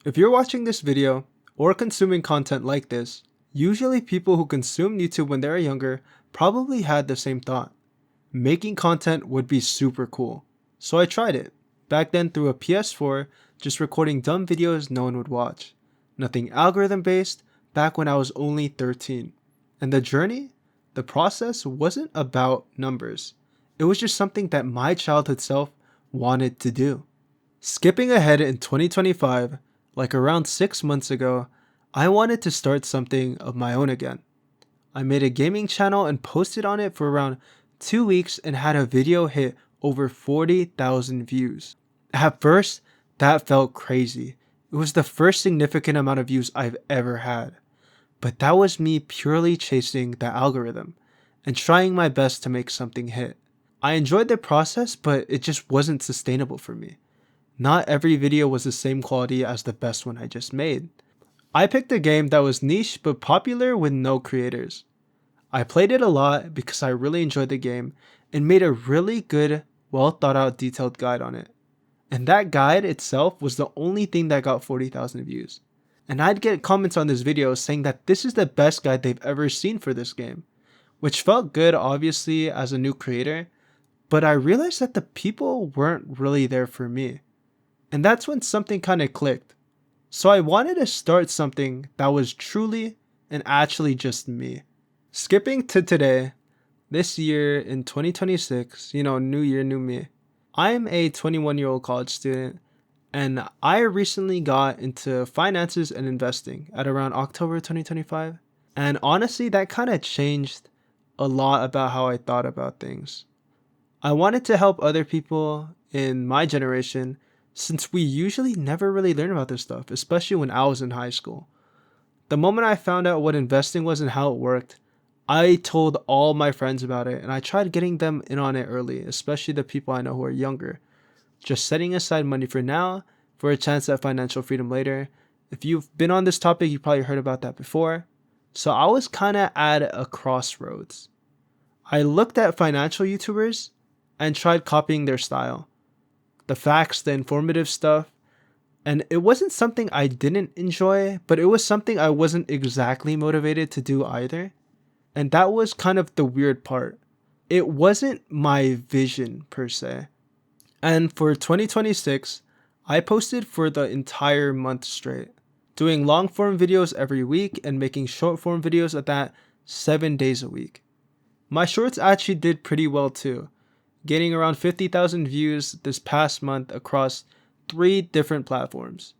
If you're watching this video or consuming content like this, usually people who consumed YouTube when they were younger probably had the same thought. Making content would be super cool. So I tried it. Back then through a PS4, just recording dumb videos no one would watch. Nothing algorithm based, back when I was only 13. And the journey, the process wasn't about numbers. It was just something that my childhood self wanted to do. Skipping ahead in 2025, like around 6 months ago, I wanted to start something of my own again. I made a gaming channel and posted on it for around 2 weeks and had a video hit over 40,000 views. At first, that felt crazy. It was the first significant amount of views I've ever had. But that was me purely chasing the algorithm and trying my best to make something hit. I enjoyed the process, but it just wasn't sustainable for me. Not every video was the same quality as the best one I just made. I picked a game that was niche but popular with no creators. I played it a lot because I really enjoyed the game and made a really good, well thought out detailed guide on it. And that guide itself was the only thing that got 40,000 views. And I'd get comments on this video saying that this is the best guide they've ever seen for this game, which felt good obviously as a new creator, but I realized that the people weren't really there for me. And that's when something kind of clicked. So I wanted to start something that was truly and actually just me. Skipping to today, this year in 2026, new year, new me. I'm a 21-year-old college student and I recently got into finances and investing at around October 2025. And honestly, that kind of changed a lot about how I thought about things. I wanted to help other people in my generation since we usually never really learn about this stuff, especially when I was in high school. The moment I found out what investing was and how it worked, I told all my friends about it and I tried getting them in on it early, especially the people I know who are younger. Just setting aside money for now, for a chance at financial freedom later. If you've been on this topic, you probably heard about that before. So I was kind of at a crossroads. I looked at financial YouTubers and tried copying their style. The facts, the informative stuff. And it wasn't something I didn't enjoy, but it was something I wasn't exactly motivated to do either. And that was kind of the weird part. It wasn't my vision per se. And for 2026, I posted for the entire month straight, doing long form videos every week and making short form videos at that 7 days a week. My shorts actually did pretty well too, gaining around 50,000 views this past month across 3 different platforms.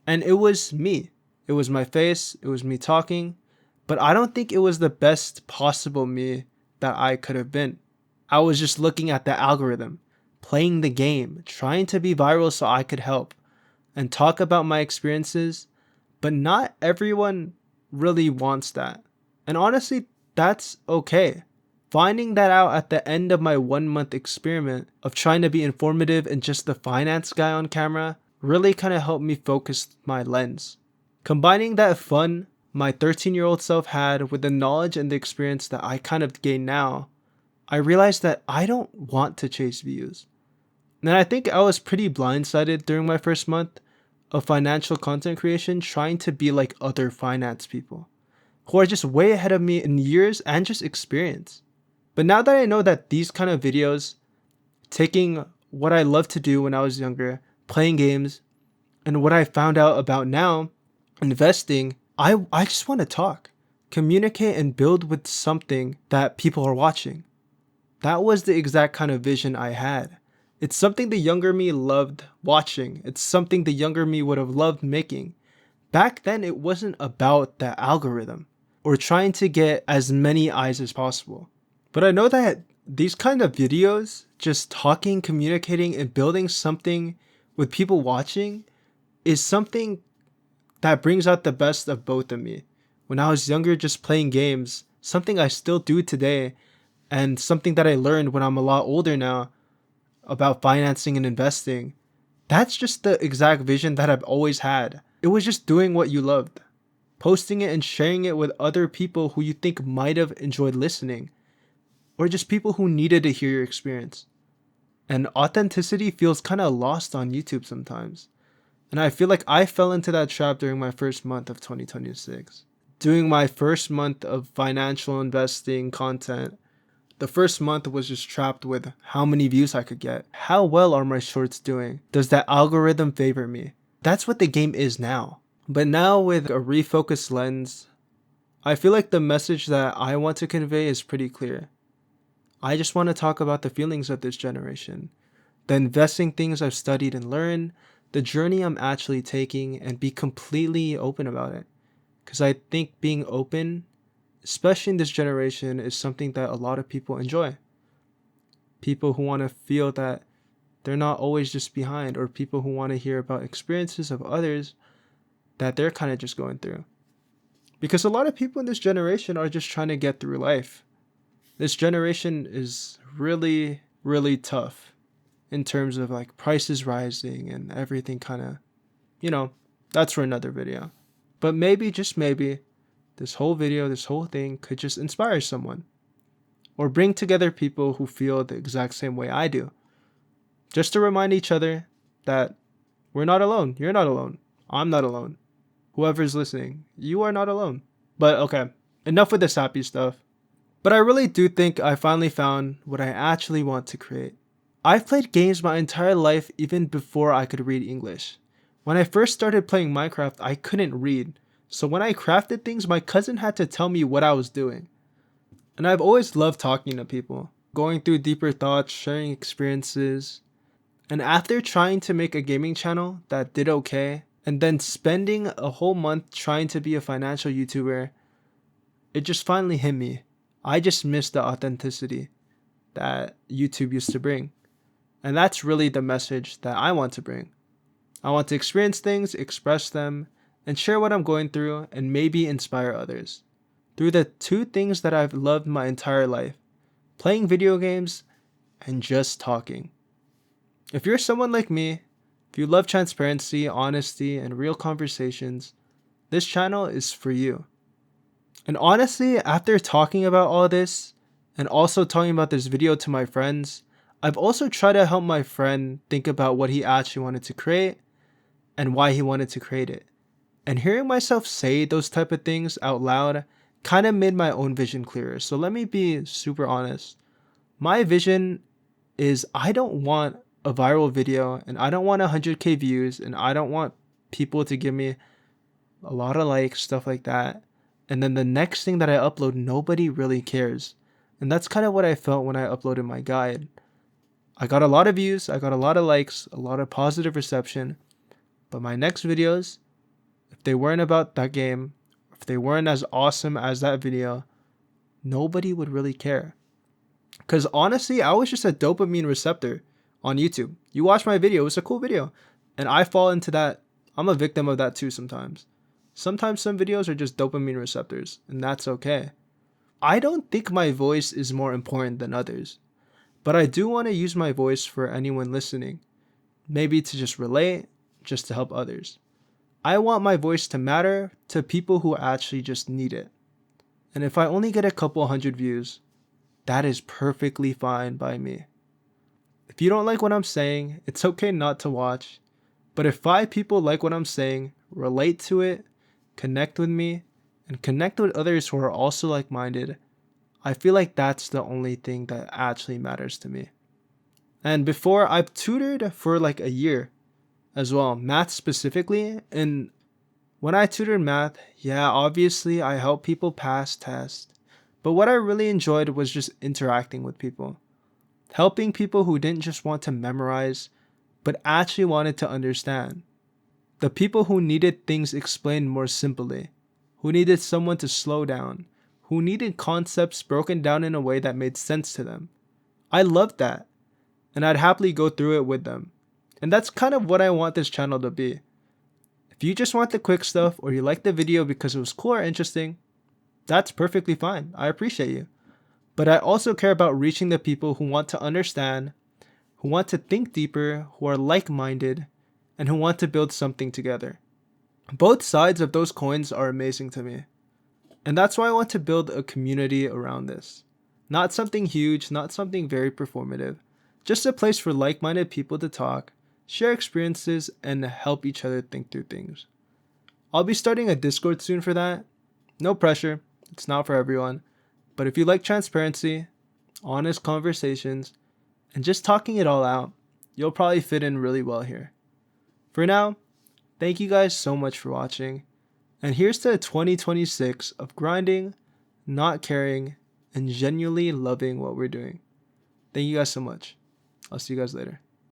And it was me. It was my face, it was me talking, but I don't think it was the best possible me that I could have been. I was just looking at the algorithm, playing the game, trying to be viral so I could help and talk about my experiences, but not everyone really wants that. And honestly, that's okay. Finding that out at the end of my 1 month experiment of trying to be informative and just the finance guy on camera really kind of helped me focus my lens. Combining that fun my 13-year-old self had with the knowledge and the experience that I kind of gain now, I realized that I don't want to chase views. And I think I was pretty blindsided during my first month of financial content creation, trying to be like other finance people who are just way ahead of me in years and just experience. But now that I know that these kind of videos, taking what I loved to do when I was younger, playing games, and what I found out about now, investing, I just want to talk, communicate, and build with something that people are watching. That was the exact kind of vision I had. It's something the younger me loved watching. It's something the younger me would have loved making. Back then, it wasn't about the algorithm or trying to get as many eyes as possible. But I know that these kind of videos, just talking, communicating, and building something with people watching is something that brings out the best of both of me. When I was younger, just playing games, something I still do today, and something that I learned when I'm a lot older now about financing and investing, that's just the exact vision that I've always had. It was just doing what you loved, posting it and sharing it with other people who you think might have enjoyed listening, or just people who needed to hear your experience. And authenticity feels kind of lost on YouTube sometimes. And I feel like I fell into that trap during my first month of 2026. Doing my first month of financial investing content, the first month was just trapped with how many views I could get. How well are my shorts doing? Does that algorithm favor me? That's what the game is now. But now with a refocused lens, I feel like the message that I want to convey is pretty clear. I just want to talk about the feelings of this generation, the investing things I've studied and learned, the journey I'm actually taking, and be completely open about it. Because I think being open, especially in this generation, is something that a lot of people enjoy. People who want to feel that they're not always just behind, or people who want to hear about experiences of others that they're kind of just going through. Because a lot of people in this generation are just trying to get through life. This generation is really, really tough in terms of like prices rising and everything kind of, that's for another video. But maybe, just maybe, this whole video, this whole thing could just inspire someone or bring together people who feel the exact same way I do. Just to remind each other that we're not alone. You're not alone. I'm not alone. Whoever's listening, you are not alone. But okay, enough with this happy stuff. But I really do think I finally found what I actually want to create. I've played games my entire life even before I could read English. When I first started playing Minecraft, I couldn't read. So when I crafted things, my cousin had to tell me what I was doing. And I've always loved talking to people, going through deeper thoughts, sharing experiences. And after trying to make a gaming channel that did okay, and then spending a whole month trying to be a financial YouTuber, it just finally hit me. I just missed the authenticity that YouTube used to bring. And that's really the message that I want to bring. I want to experience things, express them, and share what I'm going through and maybe inspire others. Through the two things that I've loved my entire life, playing video games and just talking. If you're someone like me, if you love transparency, honesty, and real conversations, this channel is for you. And honestly, after talking about all this, and also talking about this video to my friends, I've also tried to help my friend think about what he actually wanted to create and why he wanted to create it. And hearing myself say those type of things out loud kind of made my own vision clearer. So let me be super honest. My vision is I don't want a viral video, and I don't want 100k views, and I don't want people to give me a lot of likes, stuff like that. And then the next thing that I upload, nobody really cares. And that's kind of what I felt when I uploaded my guide. I got a lot of views, I got a lot of likes, a lot of positive reception. But my next videos, if they weren't about that game, if they weren't as awesome as that video, nobody would really care. Because honestly, I was just a dopamine receptor on YouTube. You watch my video, it's a cool video. And I fall into that. I'm a victim of that too sometimes. Sometimes some videos are just dopamine receptors, and that's okay. I don't think my voice is more important than others. But I do want to use my voice for anyone listening. Maybe to just relate, just to help others. I want my voice to matter to people who actually just need it. And if I only get a couple hundred views, that is perfectly fine by me. If you don't like what I'm saying, it's okay not to watch. But if 5 people like what I'm saying, relate to it, connect with me, and connect with others who are also like-minded, I feel like that's the only thing that actually matters to me. And before, I've tutored for like a year as well, math specifically. And when I tutored math, yeah, obviously I helped people pass tests. But what I really enjoyed was just interacting with people. Helping people who didn't just want to memorize, but actually wanted to understand. The people who needed things explained more simply, who needed someone to slow down, who needed concepts broken down in a way that made sense to them. I loved that, and I'd happily go through it with them. And that's kind of what I want this channel to be. If you just want the quick stuff, or you like the video because it was cool or interesting, that's perfectly fine. I appreciate you. But I also care about reaching the people who want to understand, who want to think deeper, who are like-minded, and who want to build something together. Both sides of those coins are amazing to me. And that's why I want to build a community around this. Not something huge, not something very performative. Just a place for like-minded people to talk share experiences, and help each other think through things. I'll be starting a Discord soon for that. No pressure, it's not for everyone. But if you like transparency, honest conversations, and just talking it all out, you'll probably fit in really well here. For now, thank you guys so much for watching. And here's to 2026 of grinding, not caring, and genuinely loving what we're doing. Thank you guys so much. I'll see you guys later.